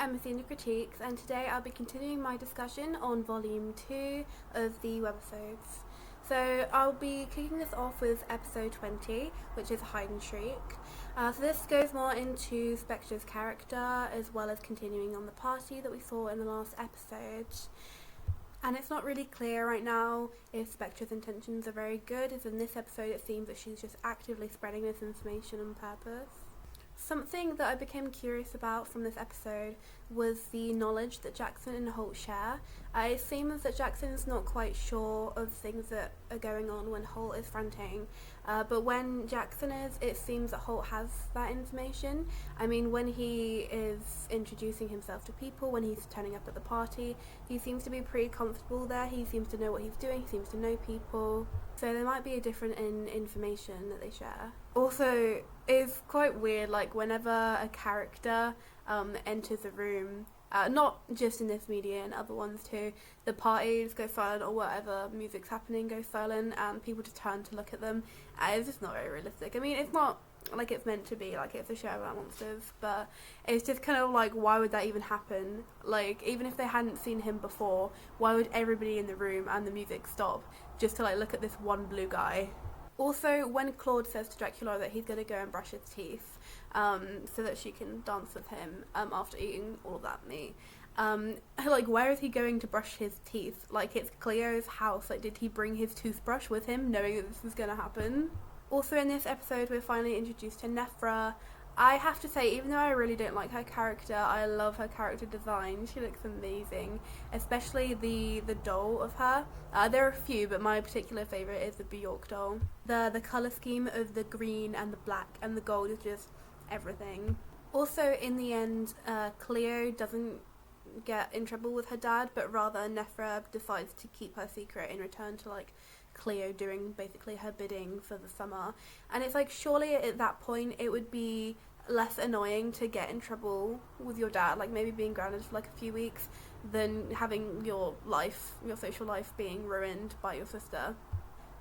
I'm Athena Critiques, and today I'll be continuing my discussion on Volume 2 of the Webisodes. So I'll be kicking this off with episode 20, which is Hide and Shriek. So this goes more into Spectre's character, as well as continuing on the party that we saw in the last episode. And it's not really clear right now if Spectre's intentions are very good, as in this episode it seems that she's just actively spreading this information on purpose. Something that I became curious about from this episode was the knowledge that Jackson and Holt share. It seems that Jackson's not quite sure of things that are going on when Holt is fronting, but when Jackson is, it seems that Holt has that information. I mean, when he is introducing himself to people, when he's turning up at the party, he seems to be pretty comfortable there. He seems to know what he's doing, he seems to know people. So there might be a difference in information that they share. Also, it's quite weird, like whenever a character enters a room, not just in this media and other ones too, the parties go silent or whatever music's happening goes silent and people just turn to look at them. It's just not very realistic. I mean, it's not like it's meant to be, like it's a show about monsters, but it's just kind of like, why would that even happen? Like, even if they hadn't seen him before, why would everybody in the room and the music stop just to like look at this one blue guy? Also, when Claude says to Dracula that he's going to go and brush his teeth so that she can dance with him after eating all of that meat, like, where is he going to brush his teeth? Like, it's Cleo's house. Like, did he bring his toothbrush with him knowing that this was going to happen? Also, in this episode, we're finally introduced to Nephra. I have to say, even though I really don't like her character, I love her character design. She looks amazing, especially the doll of her. There are a few, but my particular favourite is the Bjork doll. The colour scheme of the green and the black and the gold is just everything. Also, in the end, Cleo doesn't get in trouble with her dad, but rather Nephra decides to keep her secret in return to, like, Cleo doing basically her bidding for the summer. And it's like, surely at that point it would be less annoying to get in trouble with your dad, like maybe being grounded for like a few weeks, than having your social life being ruined by your sister.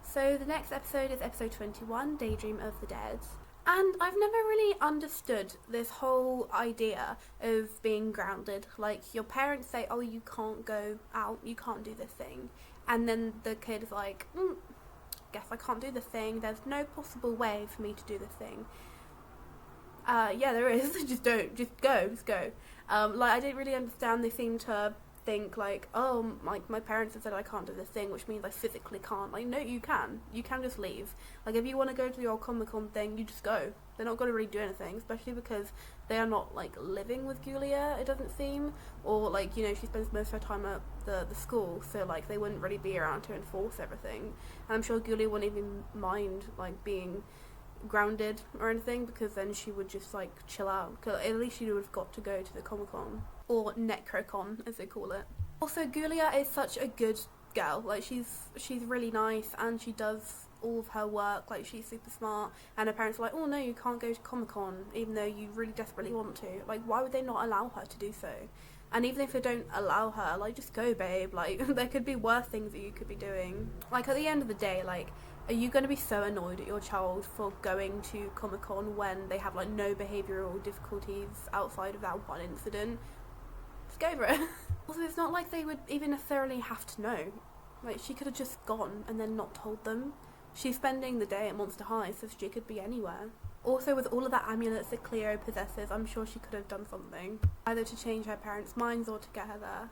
So the next episode is episode 21, Daydream of the Dead. And I've never really understood this whole idea of being grounded. Like, your parents say, oh, you can't go out, you can't do this thing. And then the kid is like, guess I can't do the thing. There's no possible way for me to do this thing. Yeah, there is. Just don't. Just go. Like, I didn't really understand. They seem to think like, oh, like my parents have said I can't do this thing, which means I physically can't. Like, no, you can just leave. Like, if you want to go to your Comic-Con thing, you just go. They're not going to really do anything, especially because they are not like living with Julia, it doesn't seem, or like, you know, she spends most of her time at the school, so like they wouldn't really be around to enforce everything. And I'm sure Julia wouldn't even mind like being grounded or anything, because then she would just like chill out, cause at least she would have got to go to the Comic-Con, or Necrocon as they call it. Also, Julia is such a good girl. Like, she's really nice and she does all of her work. Like, she's super smart, and her parents are like, oh no, you can't go to Comic-Con even though you really desperately want to. Like, why would they not allow her to do so? And even if they don't allow her, like, just go, babe. Like, there could be worse things that you could be doing. Like, at the end of the day, like, are you going to be so annoyed at your child for going to Comic-Con when they have, like, no behavioural difficulties outside of that one incident? Just go for it. Also, it's not like they would even necessarily have to know. Like, she could have just gone and then not told them. She's spending the day at Monster High, so she could be anywhere. Also, with all of the amulets that Cleo possesses, I'm sure she could have done something, either to change her parents' minds or to get her there.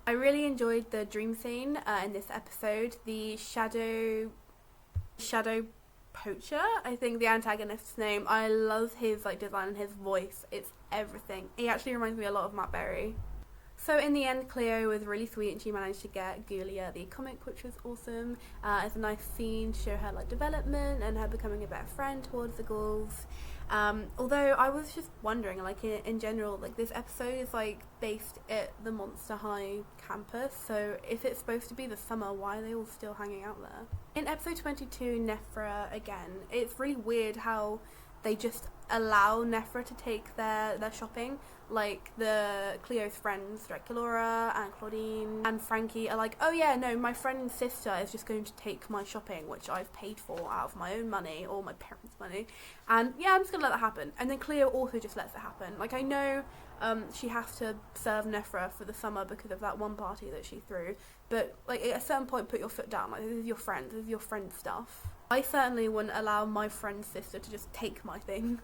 I really enjoyed the dream scene in this episode. The Shadow Poacher, I think the antagonist's name. I love his like design and his voice. It's everything. He actually reminds me a lot of Matt Berry. So in the end, Cleo was really sweet and she managed to get Julia the comic, which was awesome. It's a nice scene to show her like development and her becoming a better friend towards the ghouls. Although I was just wondering, like in general, like this episode is like based at the Monster High campus, so if it's supposed to be the summer, why are they all still hanging out there? In episode 22, Nephra again, it's really weird how they just allow Nephra to take their shopping. Like, the Cleo's friends, Dracula and Claudine and Frankie are like, oh yeah, no, my friend's sister is just going to take my shopping, which I've paid for out of my own money or my parents' money, and yeah, I'm just gonna let that happen. And then Cleo also just lets it happen. Like, I know she has to serve Nefra for the summer because of that one party that she threw. But like at a certain point, put your foot down. Like, this is your friend. This is your friend's stuff. I certainly wouldn't allow my friend's sister to just take my things.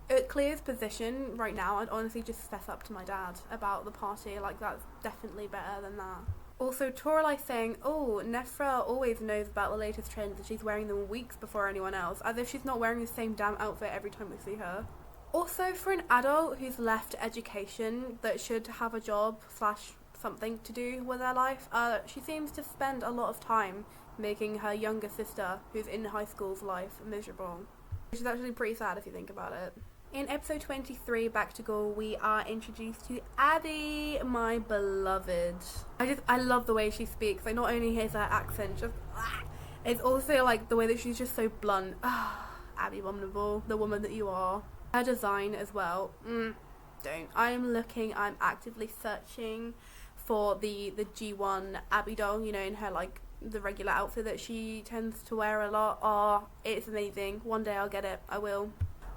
At Clear's position right now, I'd honestly just fess up to my dad about the party. Like, that's definitely better than that. Also, Toralei saying, oh, Nefra always knows about the latest trends and she's wearing them weeks before anyone else, as if she's not wearing the same damn outfit every time we see her. Also, for an adult who's left education that should have a job / something to do with their life, she seems to spend a lot of time making her younger sister, who's in high school's life, miserable. Which is actually pretty sad if you think about it. In episode 23, Back to School, we are introduced to Abby, my beloved. I love the way she speaks. Like, not only is her accent just, it's also like the way that she's just so blunt. Abby Abominable, the woman that you are. Her design as well. Don't. I'm actively searching for the G1 Abby doll, you know, in her like the regular outfit that she tends to wear a lot. Oh, it's amazing. One day I'll get it. I will.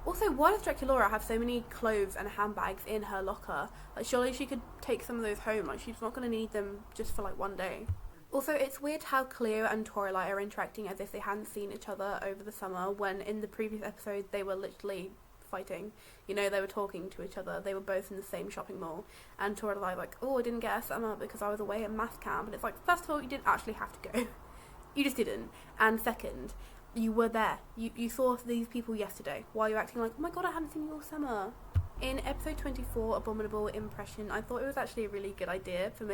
Also, why does Director Laura have so many clothes and handbags in her locker? Like, surely she could take some of those home. Like, she's not going to need them just for, like, one day. Also, it's weird how Cleo and Toralei are interacting as if they hadn't seen each other over the summer, when in the previous episode they were literally fighting. You know, they were talking to each other. They were both in the same shopping mall. And Toralei like, oh, I didn't get a summer because I was away at math camp. And it's like, first of all, you didn't actually have to go. You just didn't. And second, you were there. You saw these people yesterday. Why are you acting like, oh my god, I haven't seen you all summer? In episode 24, Abominable Impression, I thought it was actually a really good idea for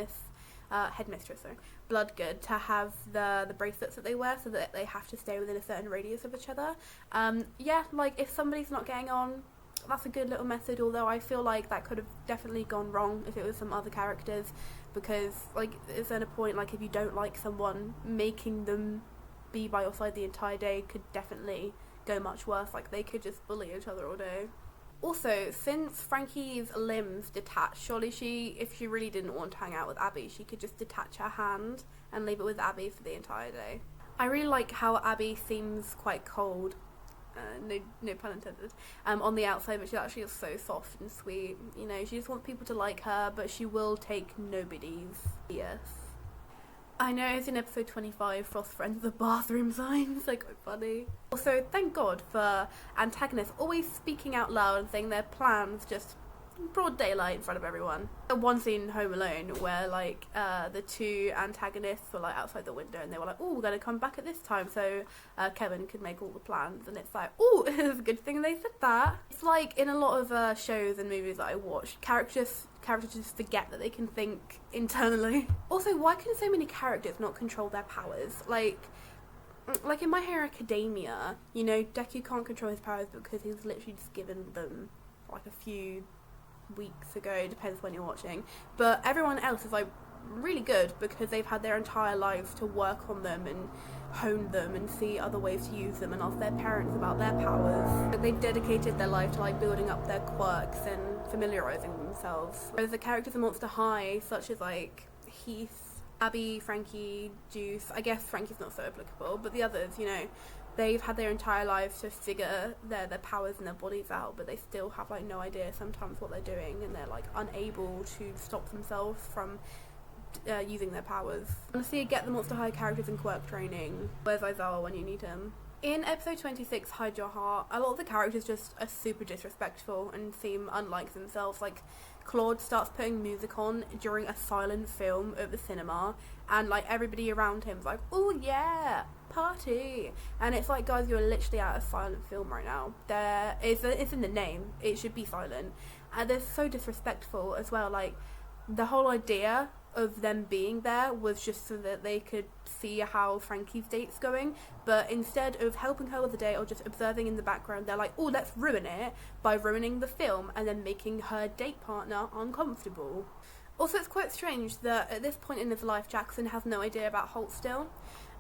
Headmistress Bloodgood to have the bracelets that they wear so that they have to stay within a certain radius of each other. Yeah, like, if somebody's not getting on, that's a good little method, although I feel like that could have definitely gone wrong if it was some other characters, because, like, at a certain point, like, if you don't like someone, making them be by your side the entire day could definitely go much worse. Like, they could just bully each other all day. Also, since Frankie's limbs detached, surely if she really didn't want to hang out with Abby, she could just detach her hand and leave it with Abby for the entire day. I really like how Abby seems quite cold, no pun intended, on the outside, but she actually is so soft and sweet. You know, she just wants people to like her, but she will take nobody's BS. I know it's in episode 25, Frost friends the bathroom signs, like, quite funny. Also, thank God for antagonists always speaking out loud and saying their plans just in broad daylight in front of everyone. One scene in Home Alone where, like, the two antagonists were, like, outside the window and they were like, oh, we're going to come back at this time so Kevin could make all the plans, and it's like, oh, it's a good thing they said that. It's like in a lot of shows and movies that I watch, characters just forget that they can think internally. Also, why can so many characters not control their powers? Like in My Hero Academia, you know, Deku can't control his powers because he's literally just given them like a few weeks ago, depends when you're watching. But everyone else is like really good because they've had their entire lives to work on them and hone them and see other ways to use them and ask their parents about their powers. But they've dedicated their life to like building up their quirks and familiarising themselves. Whereas the characters in Monster High, such as like Heath, Abby, Frankie, Juice, I guess Frankie's not so applicable, but the others, you know, they've had their entire lives to figure their powers and their bodies out, but they still have like no idea sometimes what they're doing, and they're like unable to stop themselves from using their powers. Honestly, get the Monster High characters in quirk training. Where's Aizawa when you need him? In episode 26, Hide Your Heart, a lot of the characters just are super disrespectful and seem unlike themselves. Like, Claude starts putting music on during a silent film at the cinema, and like everybody around him's like, oh yeah, party. And it's like, guys, you're literally at a silent film right now. It's in the name, it should be silent. And they're so disrespectful as well. Like, the whole idea of them being there was just so that they could see how Frankie's date's going, but instead of helping her with the date or just observing in the background, they're like, oh, let's ruin it by ruining the film and then making her date partner uncomfortable. Also, it's quite strange that at this point in his life, Jackson has no idea about Holt still.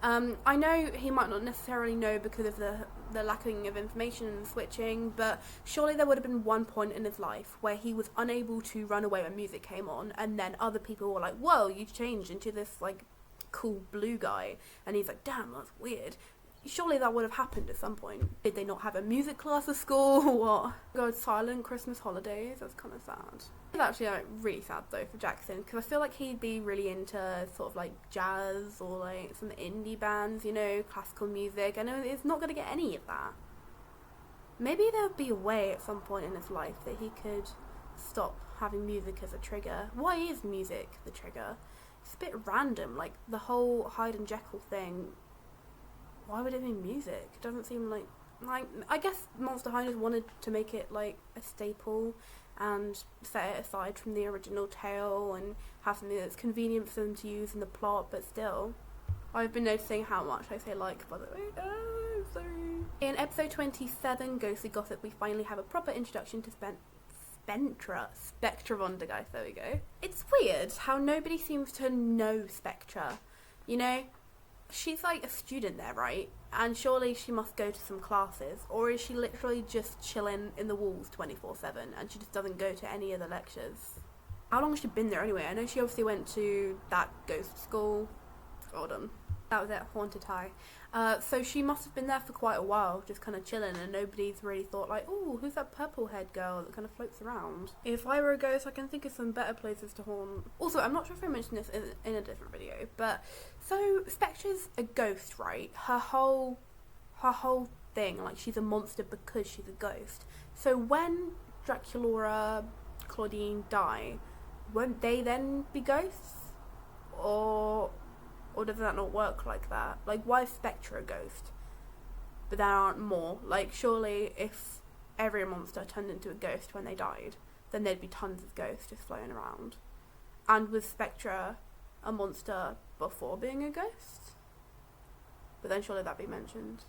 I know he might not necessarily know because of the lacking of information and switching, but surely there would have been one point in his life where he was unable to run away when music came on, and then other people were like, whoa, you changed into this like cool blue guy, and he's like, damn, that's weird. surely that would have happened at some point. Did they not have a music class at school or what? God, silent Christmas holidays, that's kind of sad. It's actually like really sad though for Jackson, because I feel like he'd be really into sort of like jazz or like some indie bands, you know, classical music. I know he's not going to get any of that. Maybe there would be a way at some point in his life that he could stop having music as a trigger. Why is music the trigger? It's a bit random, like the whole Hyde and Jekyll thing. Why would it be music? It doesn't seem like I guess Monster High just wanted to make it like a staple and set it aside from the original tale and have something that's convenient for them to use in the plot, but still. I've been noticing how much I say like, by the way. Oh, sorry. In episode 27, Ghostly Gossip, we finally have a proper introduction to Spectra Vondergeist, there we go. It's weird how nobody seems to know Spectra, you know? She's like a student there, right? And surely she must go to some classes, or is she literally just chilling in the walls 24/7 and she just doesn't go to any of the lectures? How long has she been there anyway? I know she obviously went to that ghost school. Hold on. That was it, Haunted High. So she must have been there for quite a while, just kind of chilling, and nobody's really thought like, oh, who's that purple-haired girl that kind of floats around? If I were a ghost, I can think of some better places to haunt. Also, I'm not sure if I mentioned this in a different video, but so Spectra's a ghost, right? Her whole thing, like she's a monster because she's a ghost. So when Draculaura, Claudine die, won't they then be ghosts? Or does that not work like that? Like, why is Spectra a ghost? But there aren't more. Like, surely if every monster turned into a ghost when they died, then there'd be tons of ghosts just floating around. And was Spectra a monster before being a ghost? But then surely that'd be mentioned.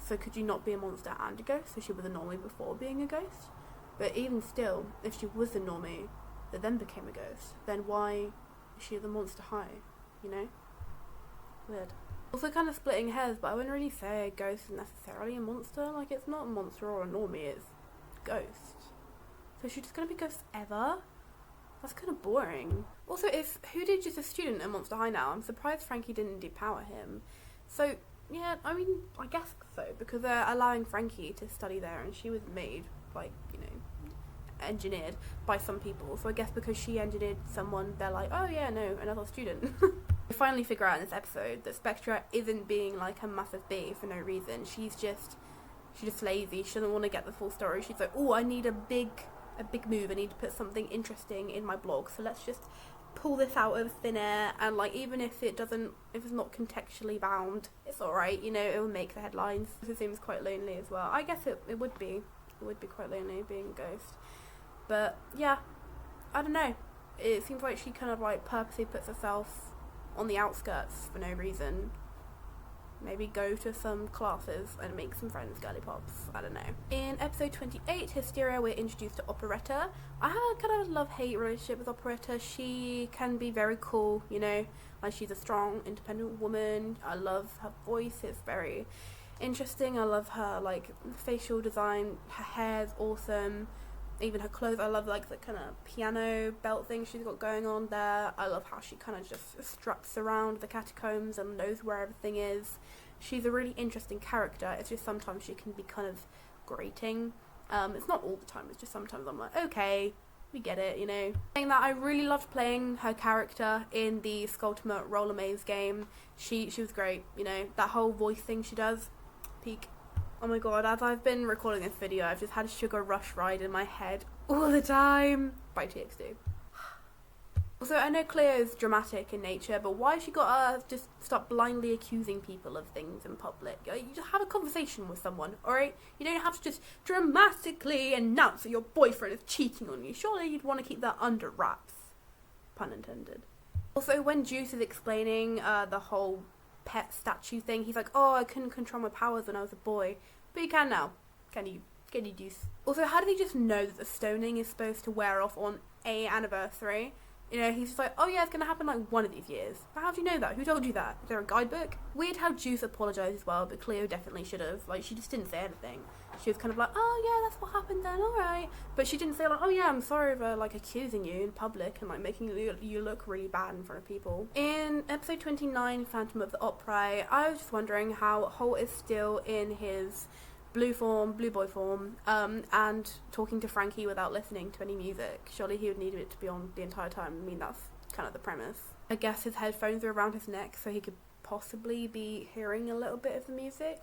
So could you not be a monster and a ghost? So she was a normie before being a ghost? But even still, if she was a normie that then became a ghost, then why is she the Monster High? You know? Weird. Also kind of splitting hairs, but I wouldn't really say a ghost is necessarily a monster. Like, it's not a monster or a normie, it's a ghost. So is she just gonna be ghost ever? That's kind of boring. Also, if Hoodoo is a student at Monster High now, I'm surprised Frankie didn't depower him. So, yeah, I mean, I guess so, because they're allowing Frankie to study there, and she was made, like, you know, engineered by some people. So I guess because she engineered someone, they're like, oh yeah, no, another student. We finally figure out in this episode that Spectra isn't being like a massive bee for no reason. She's just lazy. She doesn't want to get the full story. She's like, oh, I need a big move. I need to put something interesting in my blog. So let's just pull this out of thin air, and like, even if it's not contextually bound, it's alright, you know, it will make the headlines. It seems quite lonely as well. I guess it would be quite lonely being a ghost. But yeah, I don't know. It seems like she kind of like purposely puts herself on the outskirts for no reason. Maybe go to some classes and make some friends, girly pops. I don't know. In episode 28, Hysteria, we're introduced to Operetta. I have a kind of love-hate relationship with Operetta. She can be very cool, you know, like she's a strong, independent woman. I love her voice. It's very interesting. I love her like facial design. Her hair's awesome. Even her clothes, I love like the kind of piano belt thing she's got going on there. I love how she kind of just struts around the catacombs and knows where everything is. She's a really interesting character. It's just sometimes she can be kind of grating. It's not all the time, it's just sometimes I'm like, okay, we get it, you know. Saying that, I really loved playing her character in the Skulltimate Roller Maze game. She was great, you know, that whole voice thing she does, peak. Oh my god, as I've been recording this video, I've just had a Sugar Rush ride in my head all the time. By TXT. Also, I know Cleo's dramatic in nature, but why has she got to just start blindly accusing people of things in public? You just have a conversation with someone, alright? You don't have to just dramatically announce that your boyfriend is cheating on you. Surely you'd want to keep that under wraps. Pun intended. Also, when Juice is explaining the whole pet statue thing, he's like, oh, I couldn't control my powers when I was a boy, but you can now. Can you Deuce? Also, how do they just know that the stoning is supposed to wear off on a anniversary? You know, he's just like, oh yeah, it's going to happen like one of these years. But how do you know that? Who told you that? Is there a guidebook? Weird how Juice apologised as well, but Cleo definitely should have. Like, she just didn't say anything. She was kind of like, oh yeah, that's what happened then, alright. But she didn't say like, oh yeah, I'm sorry for like accusing you in public and like making you look really bad in front of people. In episode 29, Phantom of the Opera, I was just wondering how Holt is still in his blue boy form, and talking to Frankie without listening to any music. Surely he would need it to be on the entire time. I mean, that's kind of the premise. I guess his headphones are around his neck so he could possibly be hearing a little bit of the music.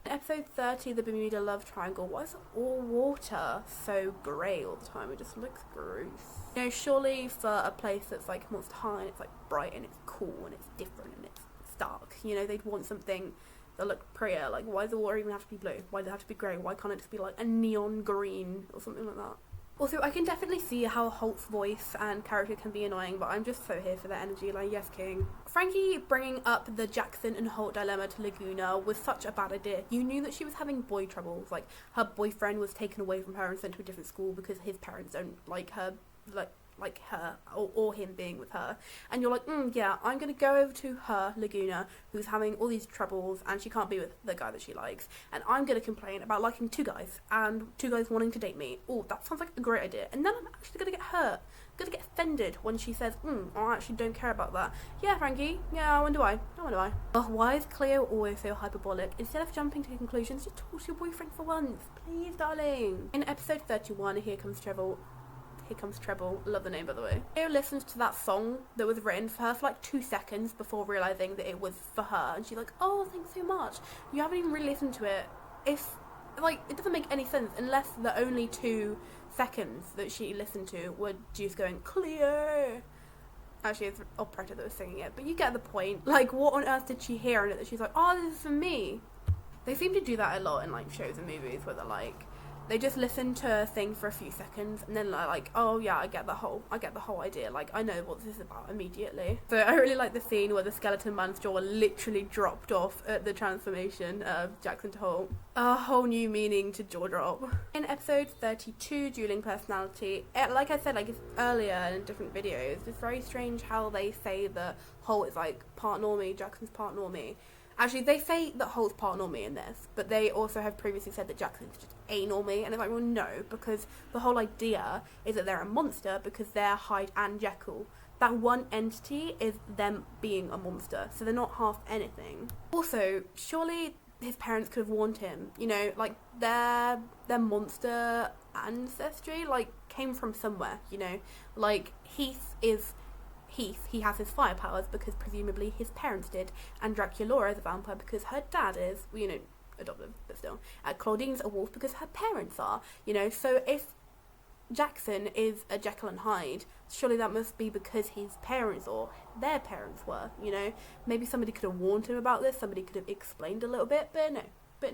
In episode 30, the Bermuda Love Triangle, why is all water so grey all the time? It just looks gross. You know, surely for a place that's like Monster High and it's like bright and it's cool and it's different and it's dark, you know, they'd want something that look prettier. Like, why does the water even have to be blue? Why does it have to be grey? Why can't it just be like a neon green or something like that? Also, I can definitely see how Holt's voice and character can be annoying, but I'm just so here for that energy, like, yes king. Frankie bringing up the Jackson and Holt dilemma to Laguna was such a bad idea. You knew that she was having boy troubles, like her boyfriend was taken away from her and sent to a different school because his parents don't like her, like her or him being with her, and you're like, yeah, I'm gonna go over to her, Laguna, who's having all these troubles and she can't be with the guy that she likes, and I'm gonna complain about liking two guys and two guys wanting to date me. Oh, that sounds like a great idea. And then I'm actually gonna get hurt, gonna get offended when she says, I actually don't care about that. Yeah, Frankie, yeah, I wonder why. Oh, why is Cleo always so hyperbolic? Instead of jumping to conclusions, just talk to your boyfriend for once, please, darling. In episode 31, Here Comes Treble, love the name by the way. Cleo listens to that song that was written for her for like 2 seconds before realising that it was for her, and she's like, oh, thanks so much. You haven't even really listened to it. If, like, it doesn't make any sense unless the only 2 seconds that she listened to were just going, Cleo. Actually, it's Operetta that was singing it, but you get the point. Like, what on earth did she hear in it that she's like, oh, this is for me? They seem to do that a lot in like shows and movies where they're like, they just listen to a thing for a few seconds and then they're like, oh yeah, I get the whole idea, like I know what this is about immediately. So I really like the scene where the skeleton man's jaw literally dropped off at the transformation of Jackson to Holt. A whole new meaning to jaw drop. In episode 32, Dueling Personality, like I said like earlier in different videos, it's very strange how they say that Holt is like part normie, Jackson's part normie. Actually, they say that Holt's part normie in this, but they also have previously said that Jackson's just a normie, and it's like, well, no, because the whole idea is that they're a monster because they're Hyde and Jekyll. That one entity is them being a monster, so they're not half anything. Also, surely his parents could have warned him, you know, like, their monster ancestry, like, came from somewhere, you know, like, Heath, he has his fire powers because presumably his parents did, and Draculaura is a vampire because her dad is, you know, adoptive, but still. Claudine's a wolf because her parents are, you know, so if Jackson is a Jekyll and Hyde, surely that must be because his parents or their parents were, you know. Maybe somebody could have warned him about this, somebody could have explained a little bit, but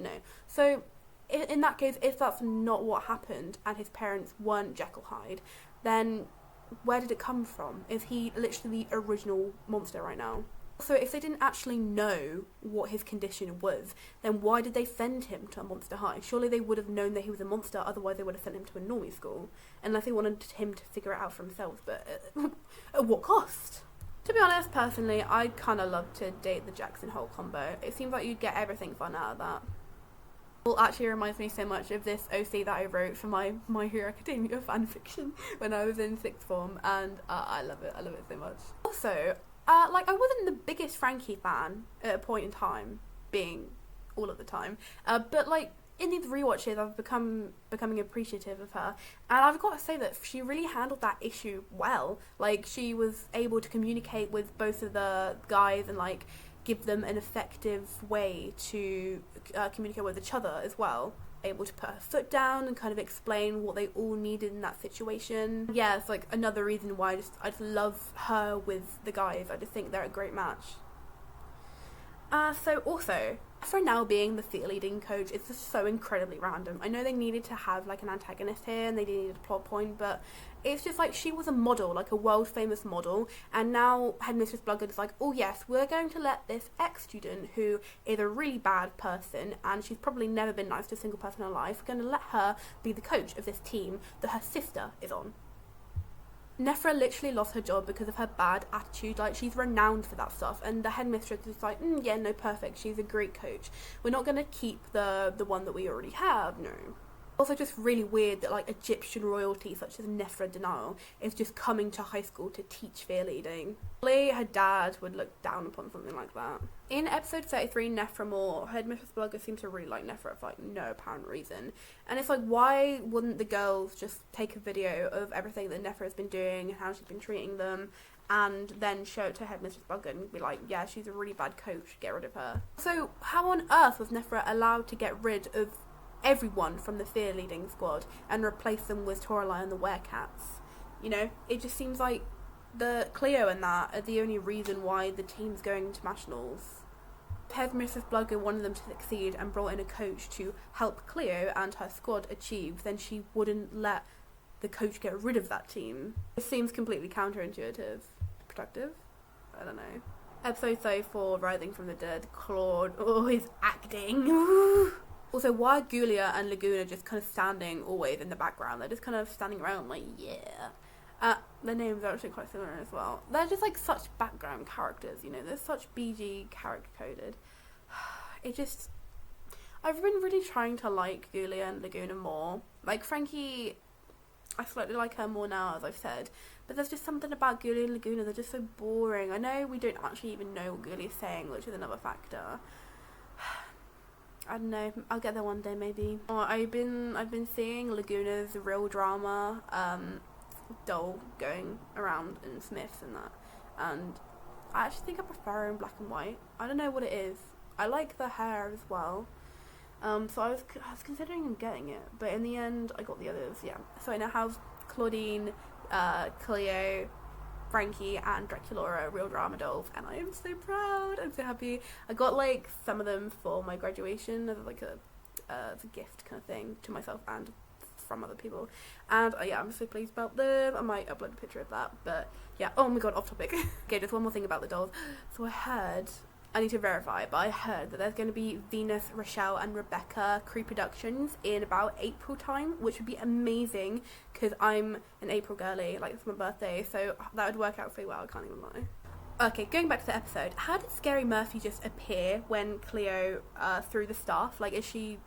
no. So in that case, if that's not what happened and his parents weren't Jekyll Hyde, then where did it come from? Is he literally the original monster right now? So if they didn't actually know what his condition was, then why did they send him to a Monster High? Surely they would have known that he was a monster, otherwise they would have sent him to a normie school. Unless they wanted him to figure it out for himself, but at what cost? To be honest, personally, I'd kind of love to date the Jackson Holt combo. It seems like you'd get everything fun out of that. Well, actually reminds me so much of this OC that I wrote for my My Hero Academia fanfiction when I was in 6th form, and I love it so much. Also, like, I wasn't the biggest Frankie fan at a point in time, being all of the time, but like in these rewatches I've becoming appreciative of her, and I've got to say that she really handled that issue well. Like, she was able to communicate with both of the guys and like give them an effective way to communicate with each other as well. Able to put her foot down and kind of explain what they all needed in that situation. Yeah, it's like another reason why I just love her with the guys. I just think they're a great match. So also, for now being the theatre leading coach, it's just so incredibly random. I know they needed to have like an antagonist here and they needed a plot point, but it's just like she was a model, like a world famous model, and now Headmistress Bloodgood is like, oh yes, we're going to let this ex-student who is a really bad person and she's probably never been nice to a single person in her life, we're going to let her be the coach of this team that her sister is on. Nefra literally lost her job because of her bad attitude. Like, she's renowned for that stuff, and the headmistress is like, yeah, no, perfect, she's a great coach. We're not going to keep the one that we already have, no. Also just really weird that like Egyptian royalty such as Nefra Denial is just coming to high school to teach fear leading. Probably her dad would look down upon something like that. In episode 33, Nefra Moore, Headmistress Blugger seems to really like Nefra for like no apparent reason. And it's like, why wouldn't the girls just take a video of everything that Nefra has been doing and how she's been treating them, and then show it to Headmistress Blugger and be like, yeah, she's a really bad coach, get rid of her. So how on earth was Nefra allowed to get rid of everyone from the fear leading squad and replace them with Toralei and the Werecats? You know, it just seems like the Cleo and that are the only reason why the team's going to nationals. If Headmistress Blugger wanted them to succeed and brought in a coach to help Cleo and her squad achieve, then she wouldn't let the coach get rid of that team. It seems completely counterintuitive. Productive? I don't know. Episode 34, Rising from the Dead. Claude always acting. Also, why are Gulia and Laguna just kind of standing always in the background? They're just kind of standing around like, yeah. Their names are actually quite similar as well. They're just like such background characters, you know. They're such BG character coded. I've been really trying to like Gulia and Laguna more. Like Frankie, I slightly like her more now, as I've said. But there's just something about Gulia and Laguna, they're just so boring. I know we don't actually even know what Gulia's saying, which is another factor. I don't know, I'll get there one day maybe. I've been seeing Laguna's real drama doll going around in Smiths and that, and I actually think I prefer her in black and white. I don't know what it is. I like the hair as well. So I was considering getting it, but in the end I got the others, yeah. So I now have Claudine, Cleo, Frankie and Draculaura real drama dolls, and I am so proud. I'm so happy. I got like some of them for my graduation as like as a gift kind of thing to myself and from other people, and yeah, I'm so pleased about them. I might upload a picture of that, but yeah. Oh my god, off topic. Okay, just one more thing about the dolls. So I need to verify, but I heard that there's going to be Venus, Rochelle and Rebecca pre-productions in about April time, which would be amazing because I'm an April girly, like it's my birthday, so that would work out so well, I can't even lie. Okay, going back to the episode, how did Scary Murphy just appear when Cleo threw the staff? Like, is she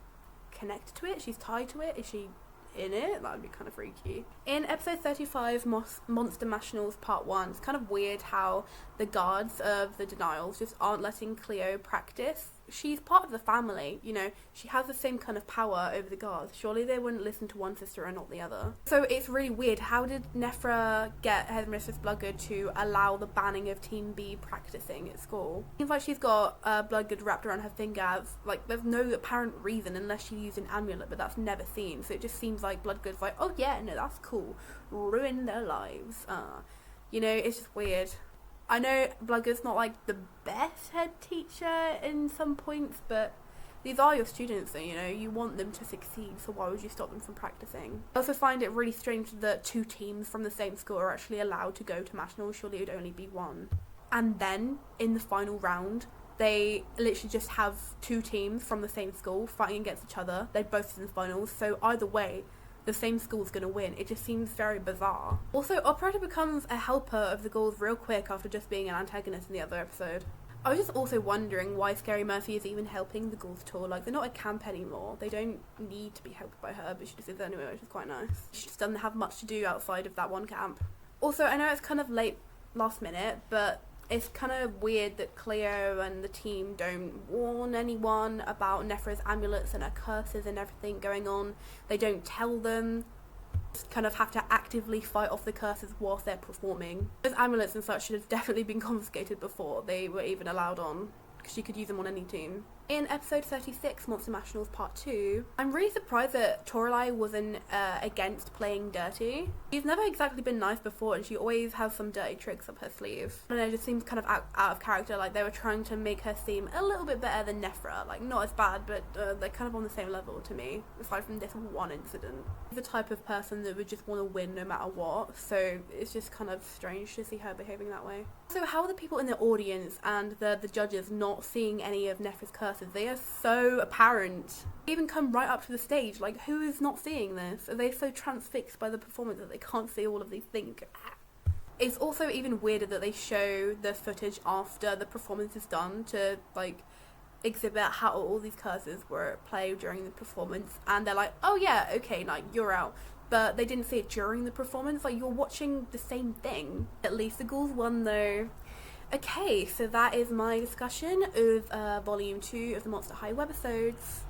connected to it? She's tied to it? Is she in it? That would be kind of freaky. In episode 35, Monster Nationals Part 1, it's kind of weird how the guards of the Denials just aren't letting Cleo practice. She's part of the family, you know, she has the same kind of power over the guards. Surely they wouldn't listen to one sister and not the other. So it's really weird. How did Nefra get Headmistress Bloodgood to allow the banning of Team B practicing at school? Seems like she's got Bloodgood wrapped around her finger. Like, there's no apparent reason unless she used an amulet, but that's never seen. So it just seems like Bloodgood's like, oh yeah, no, that's cool. Ruin their lives. You know, it's just weird. I know Bloodgood's not like the best head teacher in some points, but these are your students, so you know, you want them to succeed, so why would you stop them from practicing? I also find it really strange that two teams from the same school are actually allowed to go to nationals. Surely it would only be one. And then, in the final round, they literally just have two teams from the same school fighting against each other. They're both in the finals, so either way, the same school's gonna win. It just seems very bizarre. Also, Operetta becomes a helper of the Ghouls real quick after just being an antagonist in the other episode. I was just also wondering why Scary Murphy is even helping the Ghouls at all. Like, they're not a camp anymore. They don't need to be helped by her, but she just is anyway, which is quite nice. She just doesn't have much to do outside of that one camp. Also, I know it's kind of late last minute, but it's kind of weird that Cleo and the team don't warn anyone about Nefra's amulets and her curses and everything going on. They don't tell them. Just kind of have to actively fight off the curses whilst they're performing. Those amulets and such should have definitely been confiscated before they were even allowed on, because she could use them on any team. In episode 36, Monster Nationals Part 2, I'm really surprised that Toralei wasn't against playing dirty. She's never exactly been nice before, and she always has some dirty tricks up her sleeve. I don't know, it just seems kind of out of character, like they were trying to make her seem a little bit better than Nefra. Like, not as bad, but they're kind of on the same level to me, aside from this one incident. She's the type of person that would just want to win no matter what, so it's just kind of strange to see her behaving that way. So how are the people in the audience and the judges not seeing any of Nefra's curses? They are so apparent. They even come right up to the stage. Like, who is not seeing this? Are they so transfixed by the performance that they can't see all of these things? it's also even weirder that they show the footage after the performance is done to like exhibit how all these curses were played during the performance, and they're like, oh yeah, okay, like you're out, but they didn't see it during the performance. Like, you're watching the same thing. At least the ghouls won though. Okay, so that is my discussion of volume 2 of the Monster High webisodes.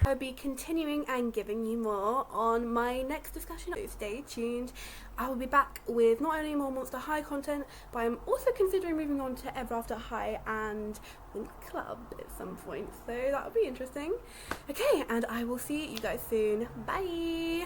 I'll be continuing and giving you more on my next discussion, so stay tuned. I will be back with not only more Monster High content, but I'm also considering moving on to Ever After High and Wink Club at some point, so that'll be interesting. Okay, and I will see you guys soon. Bye!